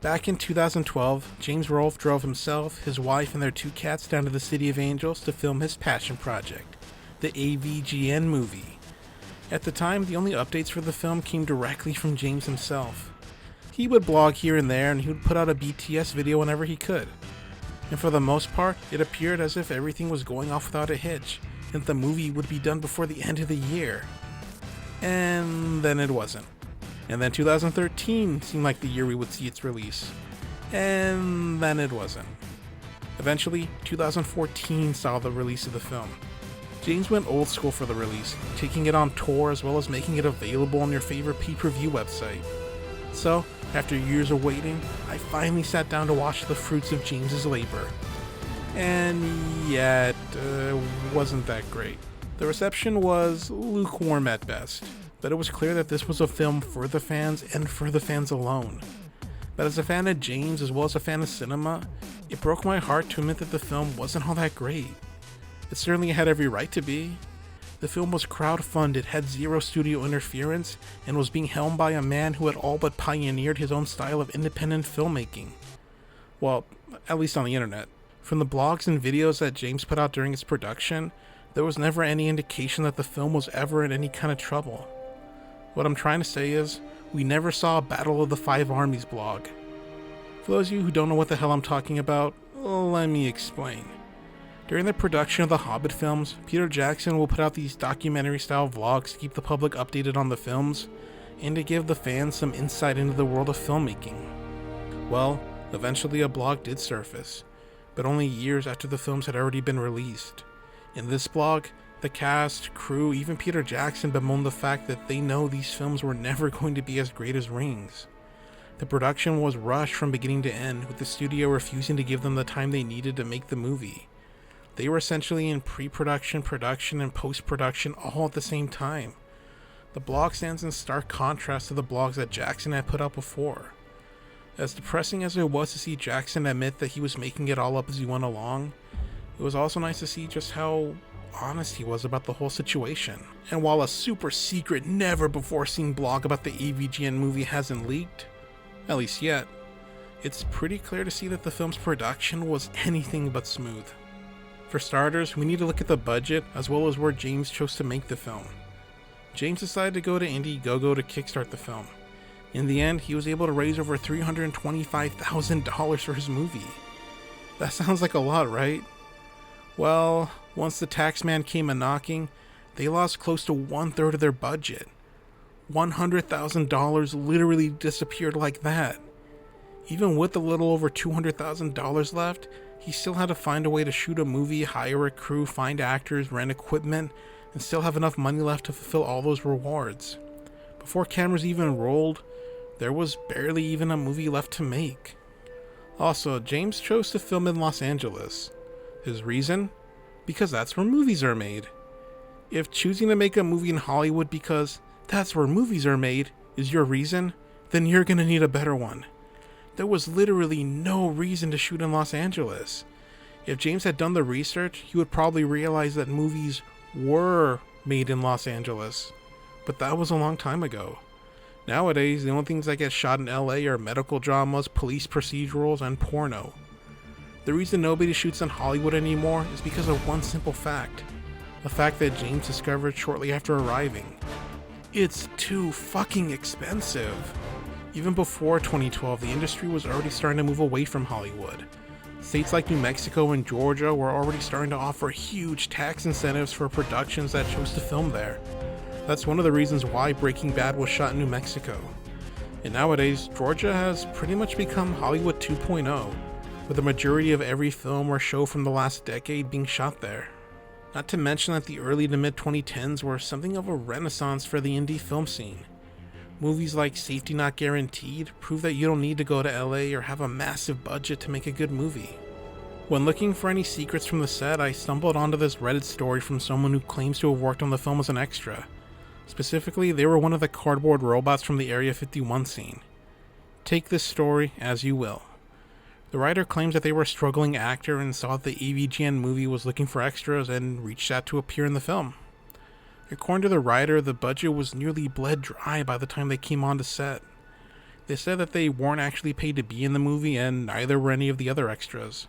Back in 2012, James Rolfe drove himself, his wife, and their 2 cats down to the City of Angels to film his passion project, the AVGN movie. At the time, the only updates for the film came directly from James himself. He would blog here and there, and he would put out a BTS video whenever he could. And for the most part, it appeared as if everything was going off without a hitch, and the movie would be done before the end of the year. And then it wasn't. And then 2013 seemed like the year we would see its release. And then it wasn't. Eventually, 2014 saw the release of the film. James went old school for the release, taking it on tour as well as making it available on your favorite pay-per-view website. So, after years of waiting, I finally sat down to watch the fruits of James's labor. And yet, wasn't that great. The reception was lukewarm at best, but it was clear that this was a film for the fans and for the fans alone. But as a fan of James as well as a fan of cinema, it broke my heart to admit that the film wasn't all that great. It certainly had every right to be. The film was crowdfunded, had zero studio interference, and was being helmed by a man who had all but pioneered his own style of independent filmmaking. Well, at least on the internet. From the blogs and videos that James put out during its production, there was never any indication that the film was ever in any kind of trouble. What I'm trying to say is, we never saw a Battle of the Five Armies blog. For those of you who don't know what the hell I'm talking about, let me explain. During the production of the Hobbit films, Peter Jackson will put out these documentary-style vlogs to keep the public updated on the films, and to give the fans some insight into the world of filmmaking. Well, eventually a blog did surface, but only years after the films had already been released. In this blog, the cast, crew, even Peter Jackson bemoaned the fact that they know these films were never going to be as great as Rings. The production was rushed from beginning to end, with the studio refusing to give them the time they needed to make the movie. They were essentially in pre-production, production, and post-production all at the same time. The blog stands in stark contrast to the blogs that Jackson had put out before. As depressing as it was to see Jackson admit that he was making it all up as he went along, it was also nice to see just how honest he was about the whole situation. And while a super secret, never before seen blog about the AVGN movie hasn't leaked, at least yet, it's pretty clear to see that the film's production was anything but smooth. For starters, we need to look at the budget as well as where James chose to make the film. James decided to go to Indiegogo to kickstart the film. In the end, he was able to raise over $325,000 for his movie. That sounds like a lot, right? Well, once the taxman came a-knocking, they lost close to 1/3 of their budget. $100,000 literally disappeared like that. Even with a little over $200,000 left, he still had to find a way to shoot a movie, hire a crew, find actors, rent equipment, and still have enough money left to fulfill all those rewards. Before cameras even rolled, there was barely even a movie left to make. Also, James chose to film in Los Angeles. His reason? Because that's where movies are made. If choosing to make a movie in Hollywood because that's where movies are made is your reason, then you're gonna need a better one. There was literally no reason to shoot in Los Angeles. If James had done the research, he would probably realize that movies were made in Los Angeles. But that was a long time ago. Nowadays, the only things that get shot in LA are medical dramas, police procedurals, and porno. The reason nobody shoots in Hollywood anymore is because of one simple fact. A fact that James discovered shortly after arriving. It's too fucking expensive. Even before 2012, the industry was already starting to move away from Hollywood. States like New Mexico and Georgia were already starting to offer huge tax incentives for productions that chose to film there. That's one of the reasons why Breaking Bad was shot in New Mexico. And nowadays, Georgia has pretty much become Hollywood 2.0, with the majority of every film or show from the last decade being shot there. Not to mention that the early to mid 2010s were something of a renaissance for the indie film scene. Movies like Safety Not Guaranteed prove that you don't need to go to LA or have a massive budget to make a good movie. When looking for any secrets from the set, I stumbled onto this Reddit story from someone who claims to have worked on the film as an extra. Specifically, they were one of the cardboard robots from the Area 51 scene. Take this story as you will. The writer claims that they were a struggling actor and saw that the AVGN movie was looking for extras and reached out to appear in the film. According to the writer, the budget was nearly bled dry by the time they came onto set. They said that they weren't actually paid to be in the movie, and neither were any of the other extras.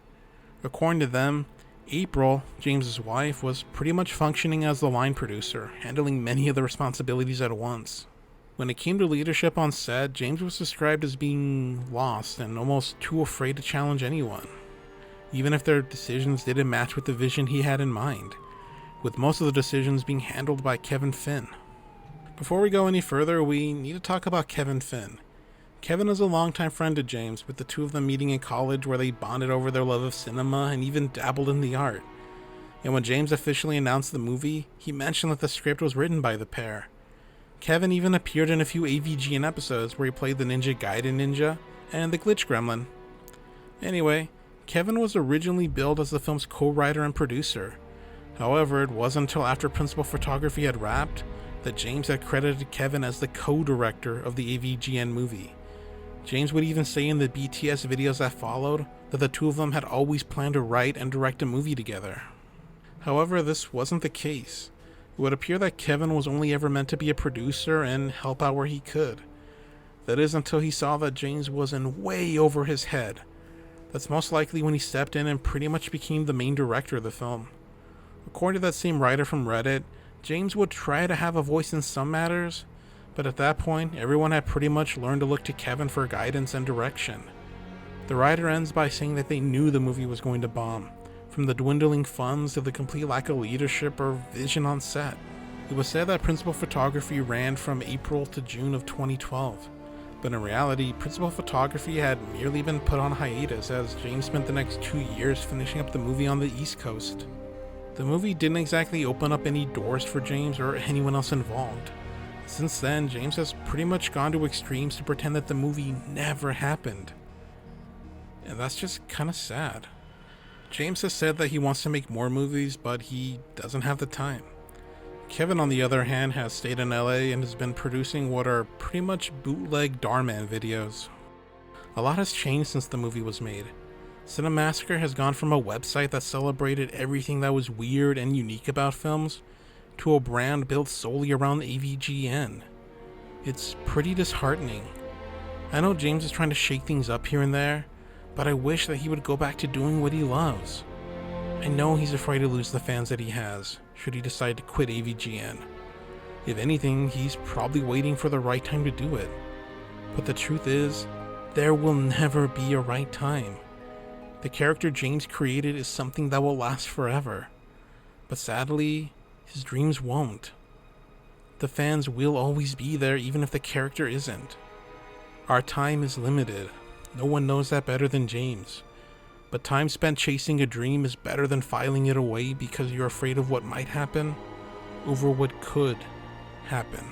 According to them, April, James's wife, was pretty much functioning as the line producer, handling many of the responsibilities at once. When it came to leadership on set, James was described as being lost and almost too afraid to challenge anyone, even if their decisions didn't match with the vision he had in mind, with most of the decisions being handled by Kevin Finn. Before we go any further, we need to talk about Kevin Finn. Kevin is a longtime friend of James, with the two of them meeting in college where they bonded over their love of cinema and even dabbled in the art. And when James officially announced the movie, he mentioned that the script was written by the pair. Kevin even appeared in a few AVGN episodes where he played the Ninja Gaiden Ninja and the Glitch Gremlin. Anyway, Kevin was originally billed as the film's co-writer and producer. However, it wasn't until after principal photography had wrapped that James had credited Kevin as the co-director of the AVGN movie. James would even say in the BTS videos that followed that the two of them had always planned to write and direct a movie together. However, this wasn't the case. It would appear that Kevin was only ever meant to be a producer and help out where he could. That is until he saw that James was in way over his head. That's most likely when he stepped in and pretty much became the main director of the film. According to that same writer from Reddit, James would try to have a voice in some matters, but at that point, everyone had pretty much learned to look to Kevin for guidance and direction. The writer ends by saying that they knew the movie was going to bomb, from the dwindling funds to the complete lack of leadership or vision on set. It was said that principal photography ran from April to June of 2012, but in reality, principal photography had merely been put on hiatus as James spent the next 2 years finishing up the movie on the East Coast. The movie didn't exactly open up any doors for James or anyone else involved. Since then, James has pretty much gone to extremes to pretend that the movie never happened. And that's just kinda sad. James has said that he wants to make more movies, but he doesn't have the time. Kevin, on the other hand, has stayed in LA and has been producing what are pretty much bootleg Darman videos. A lot has changed since the movie was made. Cinemassacre has gone from a website that celebrated everything that was weird and unique about films to a brand built solely around the AVGN. It's pretty disheartening. I know James is trying to shake things up here and there, but I wish that he would go back to doing what he loves. I know he's afraid to lose the fans that he has, should he decide to quit AVGN. If anything, he's probably waiting for the right time to do it. But the truth is, there will never be a right time. The character James created is something that will last forever. But sadly, his dreams won't. The fans will always be there even if the character isn't. Our time is limited. No one knows that better than James. But time spent chasing a dream is better than filing it away because you're afraid of what might happen over what could happen.